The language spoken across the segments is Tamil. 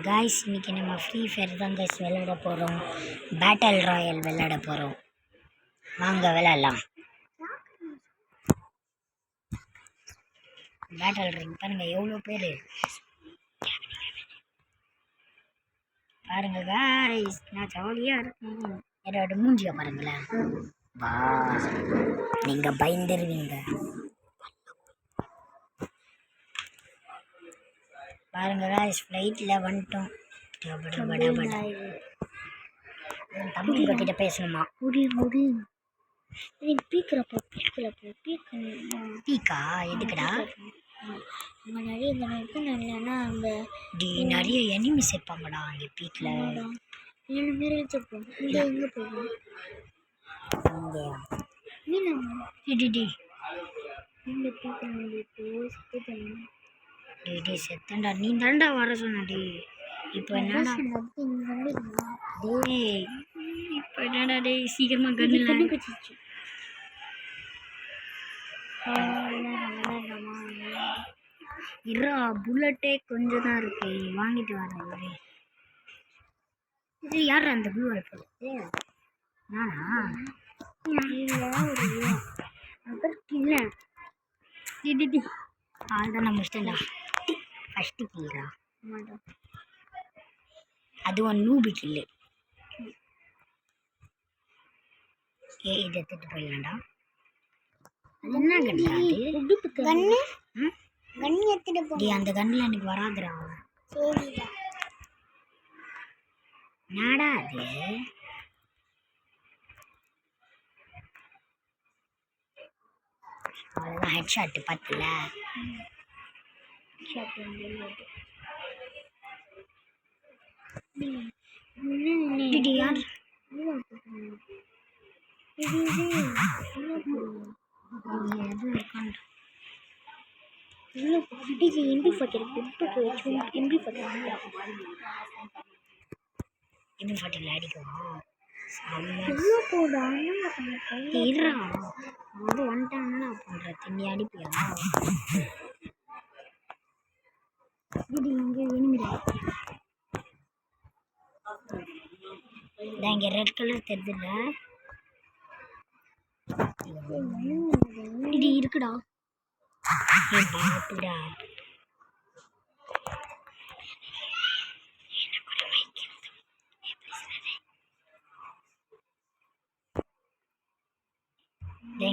காய்ஸ் இன்னைக்கு நம்ம ஃப்ரீ ஃபயர் தான் கைஸ் விளையாட போகிறோம். பேட்டல் ராயல் விளையாட போகிறோம். வாங்க விளையாடலாம். பேட்டல் ரிங் பாருங்க எவ்வளோ பேர் பாருங்க காய்ஸ், நான் ஜாலியாக இருக்கேன். என்னோட மூஞ்சியை பாருங்களேன், வா நீங்கள் பயந்துருவீங்க. பாருங்க காய்ஸ், ஃப்ளைட்டில் வந்துட்டோம். தமிழ் கிட்ட பேசணுமா? பீக்கா எதுக்குடா? அங்கே நிறைய இருக்கும் இல்லைன்னா அங்கே நிறைய எனிமிஸ் இருப்பாங்கடா அங்கே பீக்கில். 7 பேர் வச்சுருப்போம். இங்கே எங்கே போகும்? இங்கேயா? இந்த பீக்கு டே செத்தண்டா, நீ தாண்டா வர சொன்னடி. இப்போ என்னடா டேய், இப்போ என்னடா டேய், சீக்கிரமாக கன்னில் இருறா, புல்லட்டே கொஞ்சம் தான் இருக்கு, வாங்கிட்டு வரேன். இது யார் அந்த ப்ளூ போடுறது? நானா? இல்லை அதுதான் நான் முடிச்சிட்டேன்டா. ஃபஸ்ட்டு கீழா அதுவும் நூபி கில்லு. இது எடுத்துட்டு போயிடலாம்டா. அது என்ன கண்ணா? அந்த கண்ணில் எனக்கு வராதுடா. நாடா அது அவ்வளோதான். ஹெட் ஷாட்டு பார்த்துல யார் அடிக்கவா? அது வந்துட்டாங்கன்னா பண்ற திண்ணி அடிப்பியா? இங்கே ரெட் கலர் தெரியுதுல்ல, இது இருக்குடா. பாத்துடா,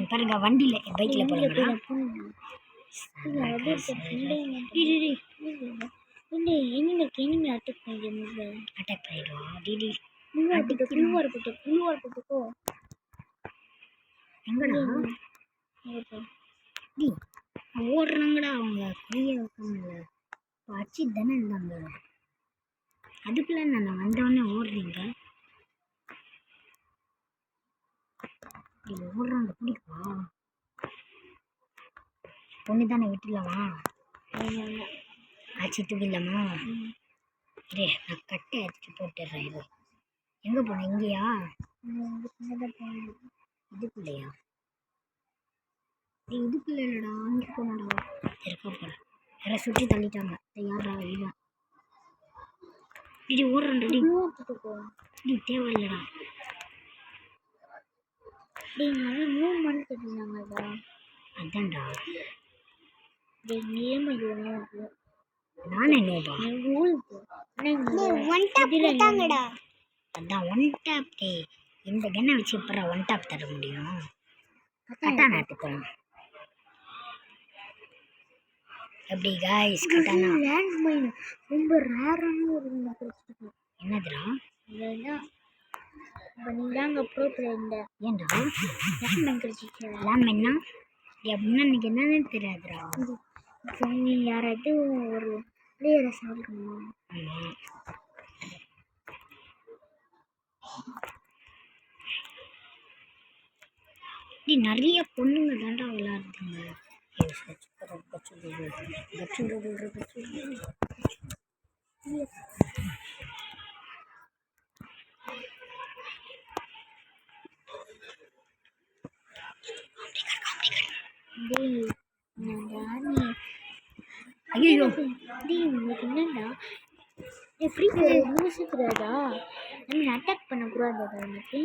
பாருங்க வண்டியில பைக்ல போறீங்களா? அட்டாக் பண்ணிடுவோம். டிடி எங்கடா ஓடுறாங்கடா அவங்க? கையை வைக்காமல அச்சு தானே இருந்தாங்க. அதுக்குள்ள நான் வந்தோடனே ஓடுறீங்க. ஓடுறாங்க, பிடிப்பா பொண்ணு தானே, விட்டுலாமா? ஆச்சு தூக்கிடலாமா? ரே, நான் கட்டை எடுத்துட்டு போட்டுடுறேன். இது எங்கே போனேன்? இங்கேயா? இதுக்குள்ளையா? இதுக்குள்ள இல்லைடா, அங்கே போனாடா. இருக்க போகிறேன். யாரை சுற்றி தள்ளிட்டாங்க. யாரா இதுதான்? இது ஓடுறேன்டா. நீ தேவையில்லடா. அதான்டா நானே நோபா. அதான் ஒன் டாப். இந்த கண்ணை வச்சு எப்போ ஒன் டாப் தர முடியும்? கட்டானா எடுத்துக்கணும். எப்படி காய்ஸ்? கட்டானா ரொம்ப ரேரான ஒரு என்னதுடா? நீங்க ப்ரோ பிளேயர். ஏன்டா லேண்ட்மைன் கிடைச்சிச்சு? லேண்ட்மைன்னா அப்படின்னா எனக்கு என்னன்னு தெரியாதுடா. நீ யாராவது ஒரு பிளேயரை சாப்பிடணுமா? நிறைய பொண்ணுங்க தாண்டா விளையாடுதுங்க. ஐயோ உங்களுக்கு என்னன்னா ஃப்ரீ ஃபயர் முடிச்சுக்கிறாடா நம்ம அட்டாக் பண்ணக்கூடாதா எனக்கு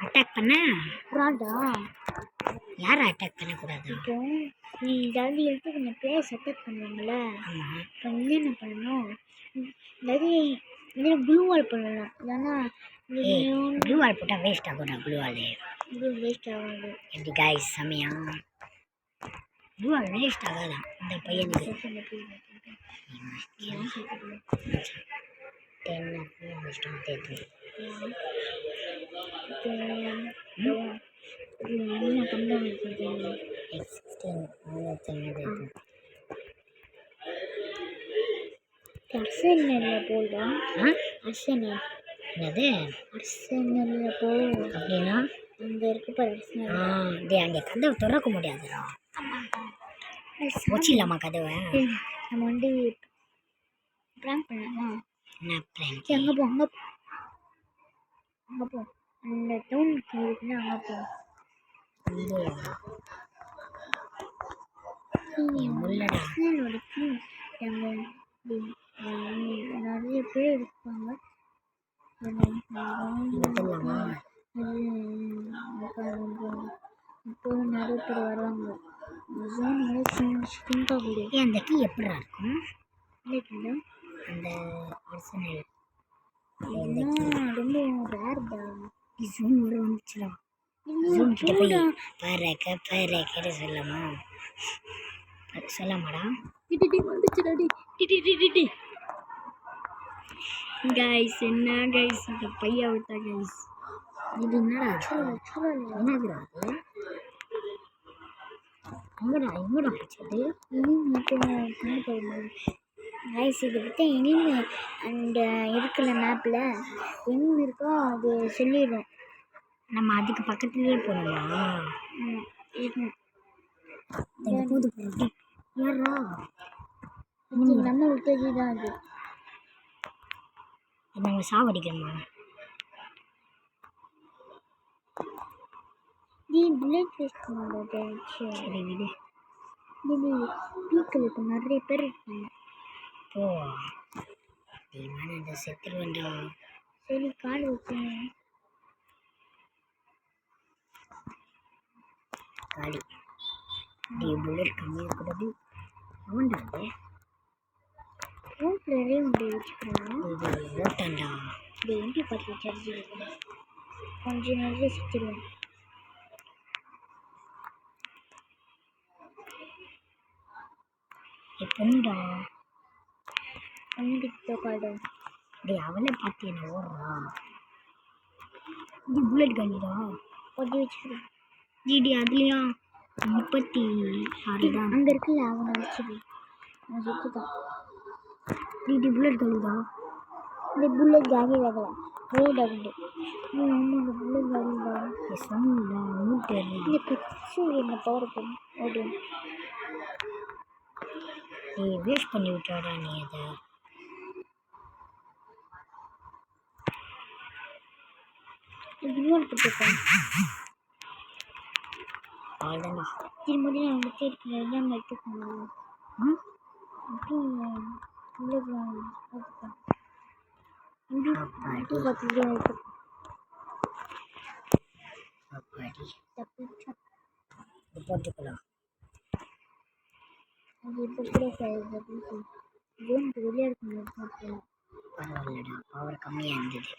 அட்டாக் பண்ண கூடாதா யாரை அட்டாக் பண்ணக்கூடாது? இப்போ நீ ஏதாவது எடுத்து கொஞ்சம் பிளேஸ் அட்டாக் பண்ணுவாங்கள்ல ஆமாம். இப்போ வந்து என்ன பண்ணணும் அதாவது இதில் ப்ளூ வால் பண்ணலாம் இல்லைன்னா ப்ளூ வால் போட்டால் வேஸ்ட் ஆகும்டா. ப்ளூ வால் ப்ளூ வேஸ்ட் ஆகாது எப்படி காய்ஸ் செமையா? ப்ளூ வால் வேஸ்ட் ஆகாதான் இந்த பையனுக்கு. 10 இஷ்டம் தேர்த்து அர்சனலில் போடா அர்சனல் என்னது அர்சனலில் போ அப்படின்னா? அங்கே இருக்கு பாரு அர்சனல் டே அங்கே கதவை திறக்க முடியாதுடா. வச்சிடலாமா கதவை? நம்ம வந்து ப்ராங்க் பண்ணலாமா? என்ன பிளான்? அங்கே போ அங்கே போ அங்கே போ அந்த டவுனுக்கு இருக்குன்னா அங்கே போ முள்ளடா. அர்சனலோட டீம் நிறைய பேர் இருப்பாங்க எடுத்துடலாமா? இப்போ நிறைய பேர் வருவாங்க ஜோன் ஸ்ட்ரிங்க் ஆகுது. அந்த கீ எப்படிடா இருக்கும்? இல்லைங்களா அந்த பர்சனல் ரொம்ப ரேர் தான். ஜூன் வர வந்துச்சுடா. ஜூன் கிட்ட போய் பறக்க சொல்லலாமா? சொல்லாமாடா? கைஸ் என்ன கைஸ் இந்த பையா விட்டா கைஸ். இது என்னடா என்னதுடா அது? எங்கடா பிடிச்சது? ரைஸ் இதை பற்றி இனிமே அந்த இருக்குல்ல மேப்பில் எங்கே இருக்கோ அது சொல்லிடும். நம்ம அதுக்கு பக்கத்துலேயே போகணுமா? இருக்கணும் போது யாரா நம்ம விட்டது தான் அது. நாங்கள் சாவடிக்கணுமா? நீ புல்லட் வேஸ்ட் பண்ணாத. சரி விடு. இது பீக்கில் இப்போ நிறைய பேர் இருக்காங்க. போ நீமான இந்த செத்துருவேண்டா. சரி கால் வச்சு காலி. டே புல்லட் கம்மியாக கூடாது. அவன்டா ரோட்லேயே உண்டு வச்சுக்கலாம். இது ஓட்டாண்டா. இந்த எம்பி பார்த்து சார்ஜ் கொஞ்சம் நேரத்தில் சுற்றிடுவேன். பொண்ணுடா பொண்ணுக்கிட்ட காடு. டே அவளை பார்த்து என்ன ஓடுறா? இது புல்லட் கண்ணிடா. ஒட்டி வச்சுக்கிறேன். ஜிடி அதுலேயா 36 தான் அங்கே இருக்குல்ல அவனை வச்சுது அவன் சுற்று தான். ஜிடி புல்லட் கண்ணிடா. இந்த புல்லட் காலி ஆகலை ரோடு ஆகுது. இந்த புல்லட் காலி ஆகும் சொன்னா மூட்டை இந்த கட்சி என்ன பவர் பண்ணி ஓடு. நீ வேஸ்ட் பண்ணி விட்டாடா நீ அதை. குளோன் கொடுத்துருக்கேன். அவ்வளோதான்டா. திரும்ப நான் வந்துட்டு இருக்கிறது நம்ம எடுத்துக்கணும். அப்படி புல்லட் பார்த்துக்கலாம். போட்டுக்கலாம். அது இப்போ கூட ஜோனுக்கு வெளியே இருக்கணும். பரவாயில்லடா பவர் கம்மியாக இருந்தது.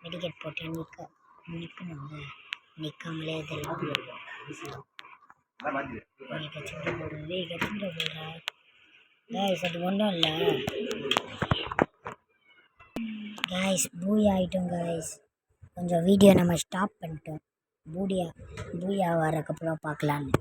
மெடிக்கெட் போட்டு நிற்கணுங்க. நிற்காமலே இதெல்லாம் கச்சிட்டு போடுறா. கைஸ் அது ஒன்றும் இல்லை கைஸ். பூயா ஆகிட்டோம் கைஸ். கொஞ்சம் வீடியோ நம்ம ஸ்டாப் பண்ணிட்டோம். பூயா வரக்கப்புறம் பார்க்கலான்னு.